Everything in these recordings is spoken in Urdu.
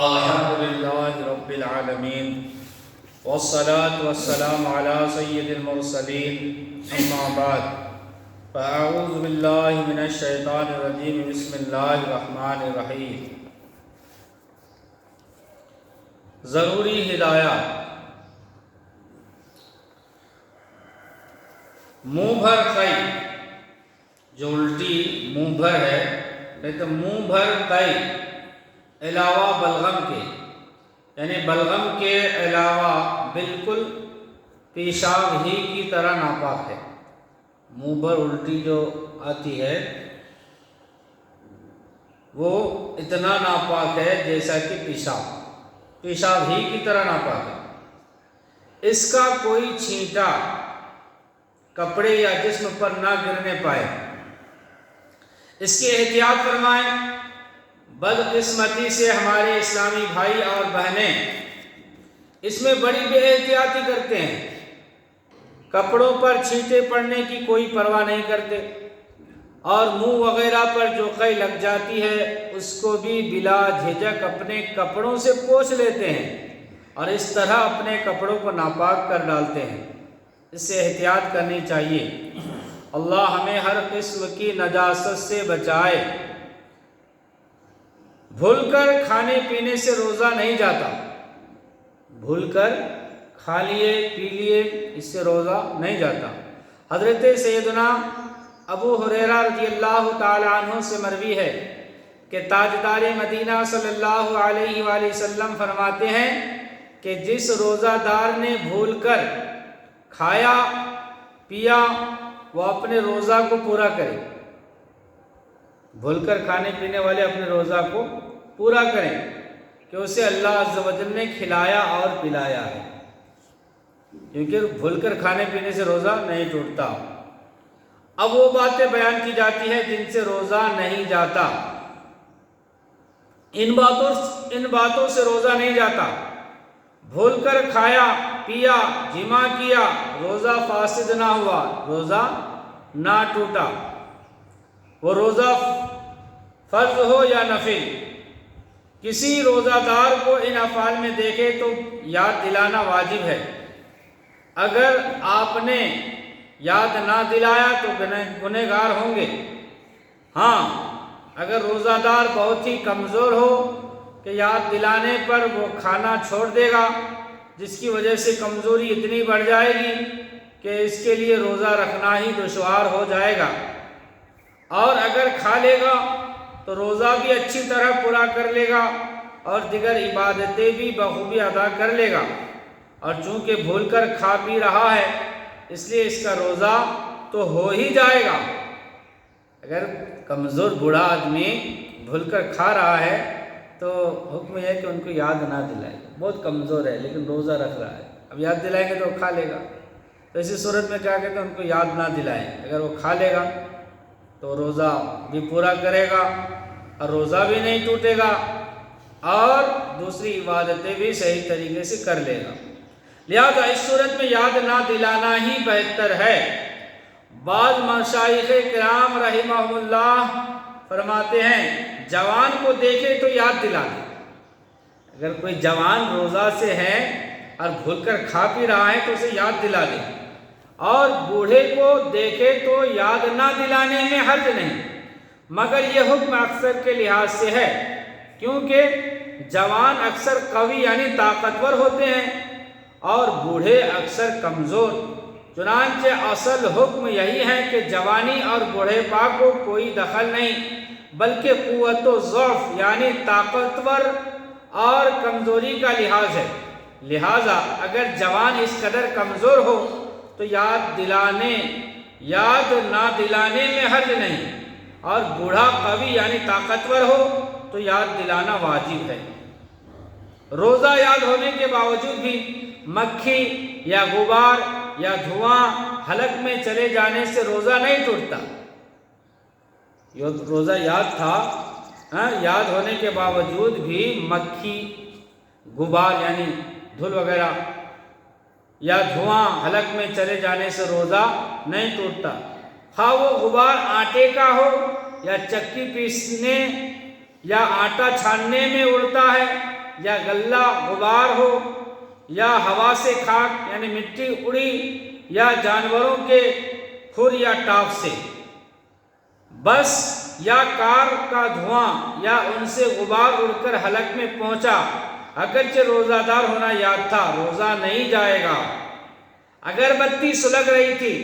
الحمد لله رب العالمين والصلاة والسلام على سيد المرسلين أما بعد فأعوذ بالله من الشيطان الرجيم بسم الله الرحمن الرحيم ضروری ہدایات منہ بھر قی جو الٹی منہ بھر ہے نہیں تو منہ بھر قی علاوہ بلغم کے یعنی بلغم کے علاوہ بالکل پیشاب ہی کی طرح ناپاک ہے۔ منہ بھر الٹی جو آتی ہے وہ اتنا ناپاک ہے جیسا کہ پیشاب ہی کی طرح ناپاک ہے۔ اس کا کوئی چھینٹا کپڑے یا جسم پر نہ گرنے پائے، اس کی احتیاط فرمائیں۔ بدقسمتی سے ہمارے اسلامی بھائی اور بہنیں اس میں بڑی بے احتیاطی کرتے ہیں، کپڑوں پر چھینٹے پڑنے کی کوئی پرواہ نہیں کرتے اور منہ وغیرہ پر جو قی لگ جاتی ہے اس کو بھی بلا جھجک اپنے کپڑوں سے پوچھ لیتے ہیں اور اس طرح اپنے کپڑوں کو ناپاک کر ڈالتے ہیں۔ اس سے احتیاط کرنی چاہیے۔ اللہ ہمیں ہر قسم کی نجاست سے بچائے۔ بھول کر کھانے پینے سے روزہ نہیں جاتا، بھول کر کھا لیے پی لیے اس سے روزہ نہیں جاتا۔ حضرت سیدنا ابو ہریرہ رضی اللہ تعالی عنہ سے مروی ہے کہ تاجدار مدینہ صلی اللہ علیہ وآلہ وسلم فرماتے ہیں کہ جس روزہ دار نے بھول کر کھایا پیا وہ اپنے روزہ کو پورا کرے۔ بھول کر کھانے پینے والے اپنے روزہ کو پورا کریں کہ اسے اللہ عز و جل نے کھلایا اور پلایا ہے، کیونکہ بھول کر کھانے پینے سے روزہ نہیں ٹوٹتا۔ اب وہ باتیں بیان کی جاتی ہیں جن سے روزہ نہیں جاتا۔ ان باتوں سے روزہ نہیں جاتا۔ بھول کر کھایا پیا جمع کیا، روزہ فاسد نہ ہوا، روزہ نہ ٹوٹا، وہ روزہ فرض ہو یا نفل۔ کسی روزہ دار کو ان افعال میں دیکھے تو یاد دلانا واجب ہے۔ اگر آپ نے یاد نہ دلایا تو گنہگار ہوں گے۔ ہاں اگر روزہ دار بہت ہی کمزور ہو کہ یاد دلانے پر وہ کھانا چھوڑ دے گا، جس کی وجہ سے کمزوری اتنی بڑھ جائے گی کہ اس کے لیے روزہ رکھنا ہی دشوار ہو جائے گا، اور اگر کھا لے گا تو روزہ بھی اچھی طرح پورا کر لے گا اور دیگر عبادتیں بھی بخوبی ادا کر لے گا، اور چونکہ بھول کر کھا پی رہا ہے اس لیے اس کا روزہ تو ہو ہی جائے گا۔ اگر کمزور بوڑھا آدمی بھول کر کھا رہا ہے تو حکم یہ ہے کہ ان کو یاد نہ دلائے، بہت کمزور ہے لیکن روزہ رکھ رہا ہے، اب یاد دلائیں گے تو وہ کھا لے گا، تو اسی صورت میں کیا کہتے ہیں ان کو یاد نہ دلائیں۔ اگر وہ کھا لے گا تو روزہ بھی پورا کرے گا اور روزہ بھی نہیں ٹوٹے گا اور دوسری عبادتیں بھی صحیح طریقے سے کر لے گا۔ لہذا اس صورت میں یاد نہ دلانا ہی بہتر ہے۔ بعض مشائخ کرام رحمہم اللہ فرماتے ہیں جوان کو دیکھے تو یاد دلا دے۔ اگر کوئی جوان روزہ سے ہے اور بھول کر کھا پی رہا ہے تو اسے یاد دلا دے، اور بوڑھے کو دیکھے تو یاد نہ دلانے میں حرج نہیں، مگر یہ حکم اکثر کے لحاظ سے ہے، کیونکہ جوان اکثر قوی یعنی طاقتور ہوتے ہیں اور بوڑھے اکثر کمزور۔ چنانچہ اصل حکم یہی ہے کہ جوانی اور بوڑھے پا کو کوئی دخل نہیں، بلکہ قوت و ضعف یعنی طاقتور اور کمزوری کا لحاظ ہے۔ لہذا اگر جوان اس قدر کمزور ہو تو یاد نہ دلانے میں حرج نہیں، اور بوڑھا قوی یعنی طاقتور ہو تو یاد دلانا واجب ہے۔ روزہ یاد ہونے کے باوجود بھی مکھی یا غبار یا دھواں حلق میں چلے جانے سے روزہ نہیں ٹوٹتا۔ روزہ یاد تھا، یاد ہونے کے باوجود بھی مکھی غبار یعنی دھول وغیرہ یا دھواں حلق میں چلے جانے سے روزہ نہیں ٹوٹتا، خواہ وہ غبار آٹے کا ہو یا چکی پیسنے یا آٹا چھاننے میں اڑتا ہے یا غلہ غبار ہو یا ہوا سے خاک یعنی مٹی اڑی یا جانوروں کے کھر یا ٹاپ سے، بس یا کار کا دھواں یا ان سے غبار اڑ کر حلق میں پہنچا، اگرچہ روزہ دار ہونا یاد تھا، روزہ نہیں جائے گا۔ اگر بتی سلگ رہی تھی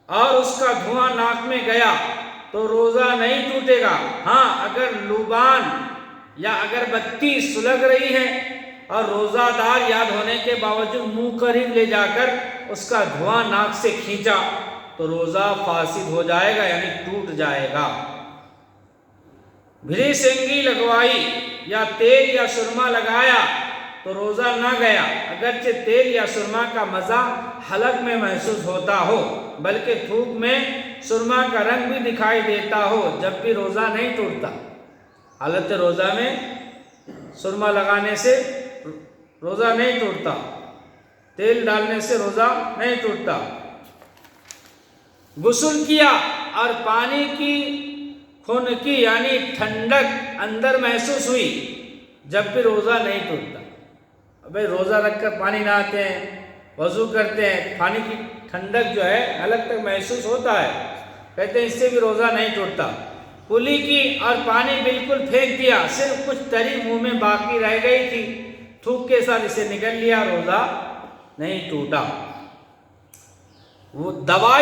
اور اس کا دھواں ناک میں گیا تو روزہ نہیں ٹوٹے گا۔ ہاں اگر لوبان یا اگر بتی سلگ رہی ہے اور روزہ دار یاد ہونے کے باوجود منہ قریب لے جا کر اس کا دھواں ناک سے کھینچا تو روزہ فاسد ہو جائے گا یعنی ٹوٹ جائے گا۔ بھری سینگی لگوائی یا تیل یا سرما لگایا تو روزہ نہ گیا، اگرچہ تیل یا سرما کا مزہ حلق میں محسوس ہوتا ہو بلکہ تھوک میں سرما کا رنگ بھی دکھائی دیتا ہو، جب بھی روزہ نہیں ٹوٹتا۔ حالت روزہ میں سرما لگانے سے روزہ نہیں ٹوٹتا، تیل ڈالنے سے روزہ نہیں ٹوٹتا۔ غسل کیا اور پانی کی خنکی یعنی ٹھنڈک اندر محسوس ہوئی، جب بھی روزہ نہیں ٹوٹتا۔ بھئی روزہ رکھ کر پانی نہاتے ہیں، وضو کرتے ہیں، پانی کی ٹھنڈک جو ہے حلق تک محسوس ہوتا ہے، کہتے ہیں اس سے بھی روزہ نہیں ٹوٹتا۔ کلی کی اور پانی بالکل پھینک دیا، صرف کچھ تری منہ میں باقی رہ گئی تھی، تھوک کے ساتھ اسے نگل لیا، روزہ نہیں ٹوٹا۔ وہ دوا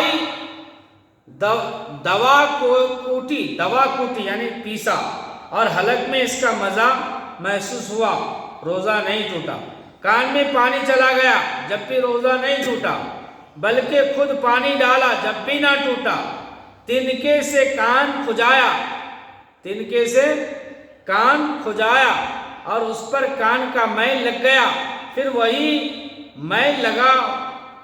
کوٹی یعنی پیسا اور حلق میں اس کا مزہ محسوس ہوا، روزہ نہیں ٹوٹا۔ کان میں پانی چلا گیا، جب بھی روزہ نہیں ٹوٹا، بلکہ خود پانی ڈالا جب بھی نہ ٹوٹا۔ تنکے سے کان کھجایا اور اس پر کان کا میل لگ گیا، پھر وہی میل لگا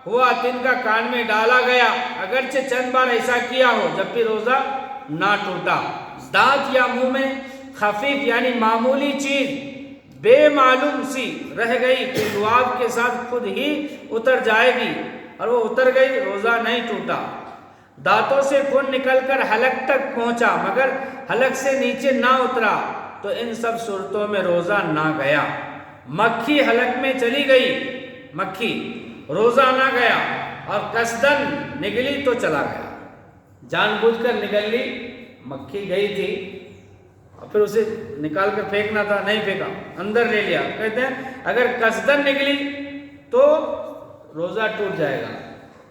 ہوا تنکا کان میں ڈالا گیا، اگرچہ چند بار ایسا کیا ہو، جب بھی روزہ نہ ٹوٹا۔ دانت یا منہ میں خفیف یعنی معمولی چیز بے معلوم سی رہ گئی کہ لعاب کے ساتھ خود ہی اتر جائے گی اور وہ اتر گئی، روزہ نہیں ٹوٹا۔ دانتوں سے خون نکل کر حلق تک پہنچا مگر حلق سے نیچے نہ اترا تو ان سب صورتوں میں روزہ نہ گیا۔ مکھی حلق میں چلی گئی، مکھی روزہ نہ گیا، اور قصدن نگلی تو چلا گیا، جان بوجھ کر نگل لی، مکھی گئی تھی اور پھر اسے نکال کر پھینکنا تھا، نہیں پھینکا، اندر لے لیا۔ کہتے ہیں اگر قصدن نگلی تو روزہ ٹوٹ جائے گا۔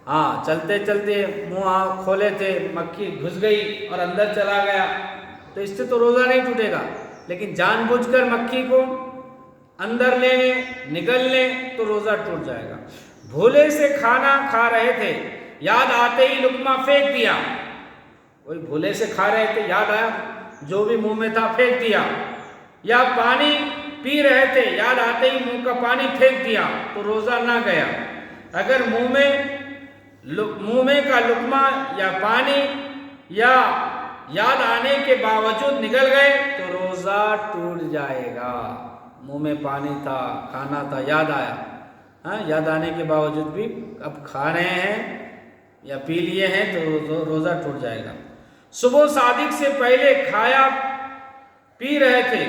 ہاں چلتے چلتے منہ کھولے تھے، مکھی گھس گئی اور اندر چلا گیا تو اس سے تو روزہ نہیں ٹوٹے گا، لیکن جان بوجھ کر مکھی کو اندر لے نگل لے تو روزہ ٹوٹ جائے گا۔ بھولے سے کھانا کھا رہے تھے، یاد آتے ہی لقمہ پھینک دیا، وہی بھولے سے کھا رہے تھے، یاد آیا جو بھی منہ میں تھا پھینک دیا، یا پانی پی رہے تھے، یاد آتے ہی منہ کا پانی پھینک دیا تو روزہ نہ گیا۔ اگر منہ میں کا لقمہ یا پانی یا یاد آنے کے باوجود نگل گئے تو روزہ ٹوٹ جائے گا۔ منہ میں پانی تھا، کھانا تھا، یاد آیا، یاد آنے کے باوجود بھی اب کھا رہے ہیں یا پی لیے ہیں تو روزہ ٹوٹ جائے گا۔ صبح صادق سے پہلے کھایا پی رہے تھے،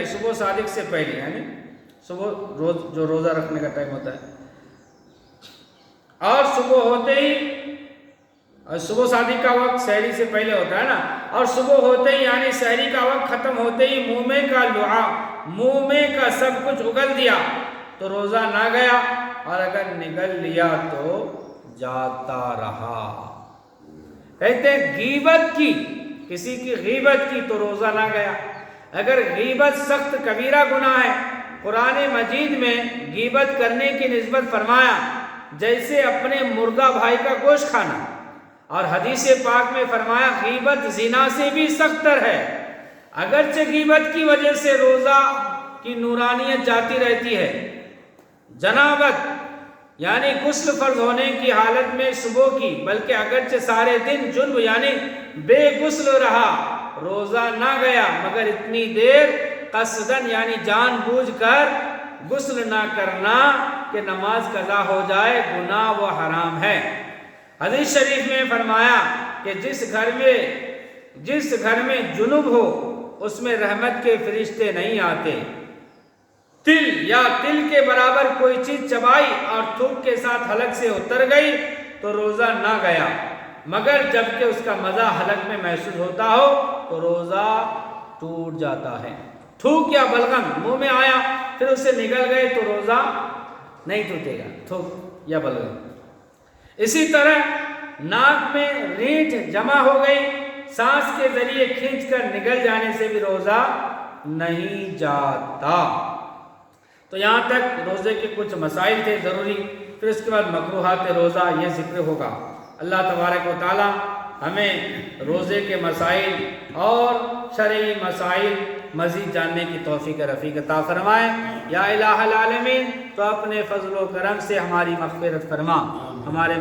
صبح صادق سے پہلے یعنی صبح جو روزہ رکھنے کا ٹائم ہوتا ہے، اور صبح ہوتے ہی، صبح صادق کا وقت سحری سے پہلے ہوتا ہے نا، اور صبح ہوتے ہی یعنی سحری کا وقت ختم ہوتے ہی منہ میں کا سب کچھ اگل دیا تو روزہ نہ گیا، اور اگر نگل لیا تو جاتا رہا۔ کہتے ہیں غیبت کی، کسی کی غیبت کی تو روزہ نہ گیا۔ اگر غیبت سخت کبیرہ گناہ ہے، قرآن مجید میں غیبت کرنے کی نسبت فرمایا جیسے اپنے مردہ بھائی کا گوشت کھانا، اور حدیث پاک میں فرمایا غیبت زنا سے بھی سخت تر ہے۔ اگرچہ غیبت کی وجہ سے روزہ کی نورانیت جاتی رہتی ہے، جنابت یعنی غسل فرض ہونے کی حالت میں صبح کی، بلکہ اگرچہ سارے دن جنب یعنی بے غسل رہا، روزہ نہ گیا مگر اتنی دیر قصدن یعنی جان بوجھ کر غسل نہ کرنا کہ نماز قضا ہو جائے، گناہ و حرام ہے۔ حدیث شریف میں فرمایا کہ جس گھر میں جنب ہو اس میں رحمت کے فرشتے نہیں آتے۔ تل یا تل کے برابر کوئی چیز چبائی اور تھوک کے ساتھ حلق سے اتر گئی تو روزہ نہ گیا، مگر جب کہ اس کا مزہ حلق میں محسوس ہوتا ہو تو روزہ ٹوٹ جاتا ہے۔ تھوک یا بلغم منہ میں آیا پھر اسے نگل گئے تو روزہ نہیں ٹوٹے گا، تھوک یا بلغم۔ اسی طرح ناک میں رینٹ جمع ہو گئی، سانس کے ذریعے کھینچ کر نگل جانے سے بھی روزہ نہیں جاتا۔ تو یہاں تک روزے کے کچھ مسائل تھے ضروری، پھر اس کے بعد مکروہات روزہ یہ ذکر ہوگا۔ اللہ تبارک و تعالی ہمیں روزے کے مسائل اور شرعی مسائل مزید جاننے کی توفیق رفیق عطا فرمائے۔ یا الہ العالمین، تو اپنے فضل و کرم سے ہماری مغفرت فرما، ہمارے